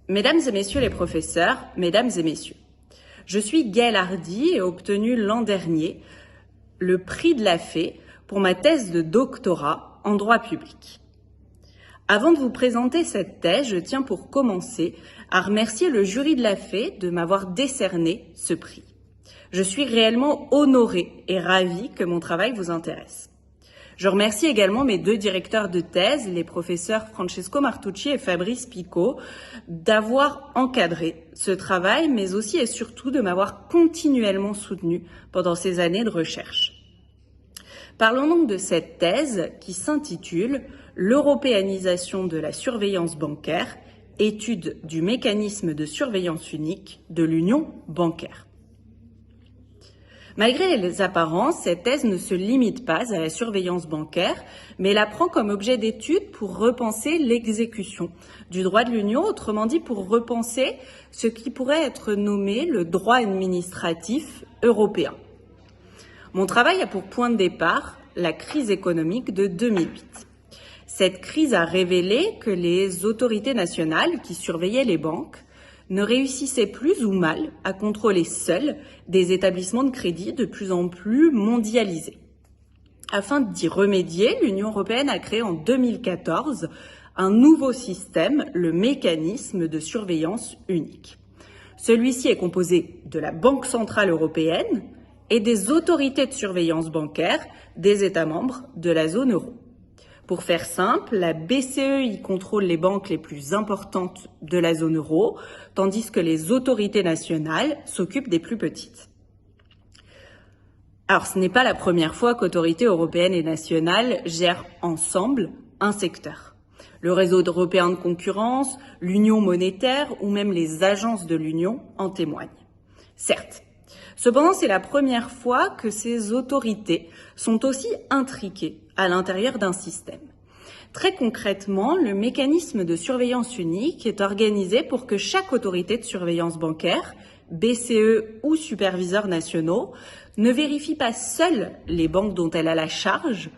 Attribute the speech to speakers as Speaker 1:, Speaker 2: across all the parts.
Speaker 1: Mesdames et messieurs les professeurs, mesdames et messieurs, je suis Gaëlle Hardy et ai obtenu l'an dernier le prix de la Fé pour ma thèse de doctorat en droit public. Avant de vous présenter cette thèse, je tiens pour commencer à remercier le jury de la Fé de m'avoir décerné ce prix. Je suis réellement honorée et ravie que mon travail vous intéresse. Je remercie également mes deux directeurs de thèse, les professeurs Francesco Martucci et Fabrice Picot, d'avoir encadré ce travail, mais aussi et surtout de m'avoir continuellement soutenu pendant ces années de recherche. Parlons donc de cette thèse qui s'intitule « L'européanisation de la surveillance bancaire, étude du mécanisme de surveillance unique de l'Union bancaire ». Malgré les apparences, cette thèse ne se limite pas à la surveillance bancaire, mais la prend comme objet d'étude pour repenser l'exécution du droit de l'Union, autrement dit pour repenser ce qui pourrait être nommé le droit administratif européen. Mon travail a pour point de départ la crise économique de 2008. Cette crise a révélé que les autorités nationales qui surveillaient les banques ne réussissaient plus ou mal à contrôler seuls des établissements de crédit de plus en plus mondialisés. Afin d'y remédier, l'Union européenne a créé en 2014 un nouveau système, le mécanisme de surveillance unique. Celui-ci est composé de la Banque centrale européenne et des autorités de surveillance bancaire des États membres de la zone euro. Pour faire simple, la BCE y contrôle les banques les plus importantes de la zone euro, tandis que les autorités nationales s'occupent des plus petites. Alors, ce n'est pas la première fois qu'autorités européennes et nationales gèrent ensemble un secteur. Le réseau européen de concurrence, l'union monétaire ou même les agences de l'Union en témoignent. Certes. Cependant, c'est la première fois que ces autorités sont aussi intriquées à l'intérieur d'un système. Très concrètement, le mécanisme de surveillance unique est organisé pour que chaque autorité de surveillance bancaire, BCE ou superviseurs nationaux, ne vérifie pas seule les banques dont elle a la charge,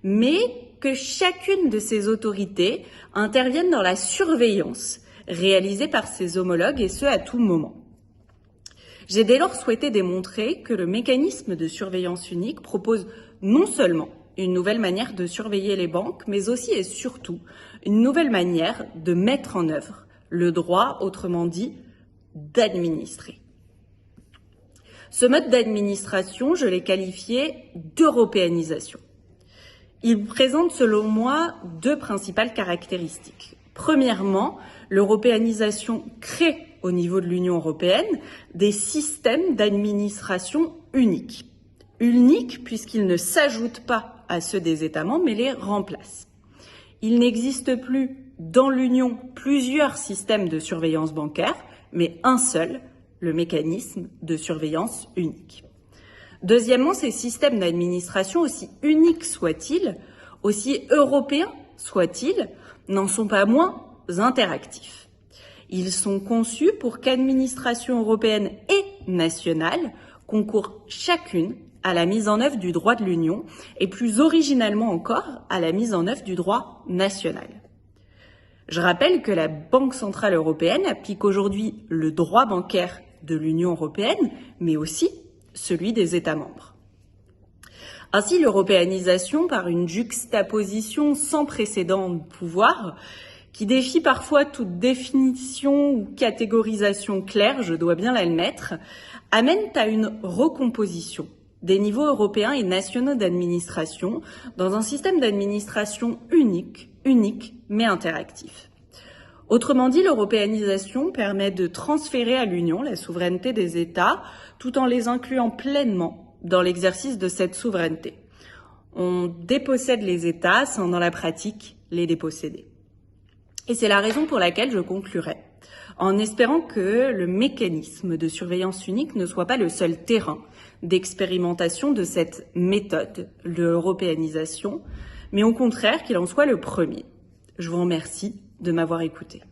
Speaker 1: mais que chacune de ces autorités intervienne dans la surveillance réalisée par ses homologues et ce à tout moment. J'ai dès lors souhaité démontrer que le mécanisme de surveillance unique propose non seulement une nouvelle manière de surveiller les banques, mais aussi et surtout une nouvelle manière de mettre en œuvre le droit, autrement dit, d'administrer. Ce mode d'administration, je l'ai qualifié d'européanisation. Il présente selon moi deux principales caractéristiques. Premièrement, l'européanisation crée au niveau de l'Union européenne des systèmes d'administration uniques. Uniques puisqu'ils ne s'ajoutent pas à ceux des États membres, mais les remplacent. Il n'existe plus dans l'Union plusieurs systèmes de surveillance bancaire, mais un seul, le mécanisme de surveillance unique. Deuxièmement, ces systèmes d'administration, aussi uniques soient-ils, aussi européens soient-ils, n'en sont pas moins interactifs. Ils sont conçus pour qu'administrations européennes et nationales concourent chacune à la mise en œuvre du droit de l'Union et plus originalement encore à la mise en œuvre du droit national. Je rappelle que la Banque centrale européenne applique aujourd'hui le droit bancaire de l'Union européenne, mais aussi celui des États membres. Ainsi, l'européanisation, par une juxtaposition sans précédent de pouvoir, qui défie parfois toute définition ou catégorisation claire, je dois bien l'admettre, amène à une recomposition des niveaux européens et nationaux d'administration dans un système d'administration unique mais interactif. Autrement dit, l'européanisation permet de transférer à l'Union la souveraineté des États tout en les incluant pleinement dans l'exercice de cette souveraineté. On dépossède les États sans dans la pratique les déposséder. Et c'est la raison pour laquelle je conclurai en espérant que le mécanisme de surveillance unique ne soit pas le seul terrain d'expérimentation de cette méthode, l'européanisation, mais au contraire qu'il en soit le premier. Je vous remercie de m'avoir écouté.